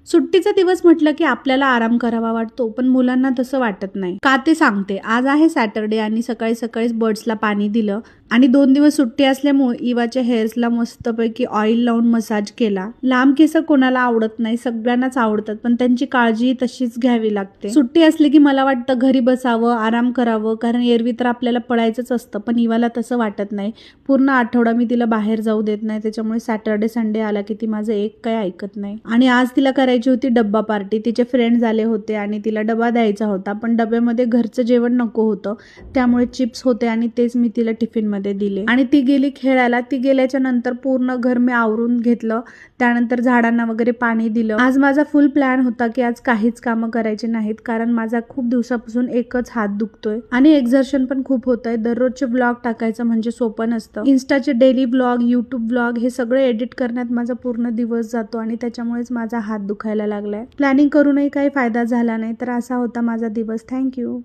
सुट्टीचा दिवस म्हटलं की आपल्याला आराम करावा वाटतो, पण मुलांना तसं वाटत नाही. का ते सांगते. आज आहे सॅटर्डे आणि सकाळी सकाळीच बर्ड्सला पाणी दिलं आणि 2 दिवस सुट्टी असल्यामुळे इवाच्या हेअर्सला मस्तपैकी ऑइल लावून मसाज केला. लांब केस कोणाला आवडत नाही, सगळ्यांनाच आवडतात, पण त्यांची काळजी तशीच घ्यावी लागते. सुट्टी असली की मला वाटतं घरी बसावं, आराम करावं, कारण एरवी तर आपल्याला पळायचंच असतं, पण इवाला तसं वाटत नाही. पूर्ण आठवडा मी तिला बाहेर जाऊ देत नाही, त्याच्यामुळे सॅटर्डे संडे आला की ती माझं एक काही ऐकत नाही. आणि आज तिला करायची होती डब्बा पार्टी. तिचे फ्रेंड्स आले होते आणि तिला डबा द्यायचा होता, पण डब्यामध्ये घरचं जेवण नको होतं, त्यामुळे चिप्स होते आणि तेच मी तिला टिफिनमध्ये दिले. आणि ती गेली खेळायला. ती गेल्याच्या नंतर पूर्ण घर मी आवरून घेतलं, त्यानंतर झाडांना वगैरे पाणी दिलं. आज माझा फुल प्लॅन होता की आज काहीच कामं करायची नाहीत, कारण माझा खूप दिवसापासून एकच हात दुखतोय आणि एक्झर्शन पण खूप होत आहे. दररोजचे ब्लॉग टाकायचं म्हणजे सोपं नसतं. इन्स्टाचे डेली ब्लॉग, यूट्यूब ब्लॉग हे सगळे एडिट करण्यात माझा पूर्ण दिवस जातो आणि त्याच्यामुळेच माझा हात दुखायला लागलाय. प्लॅनिंग करूनही काही फायदा झाला नाही, तर असा होता माझा दिवस. थँक्यू.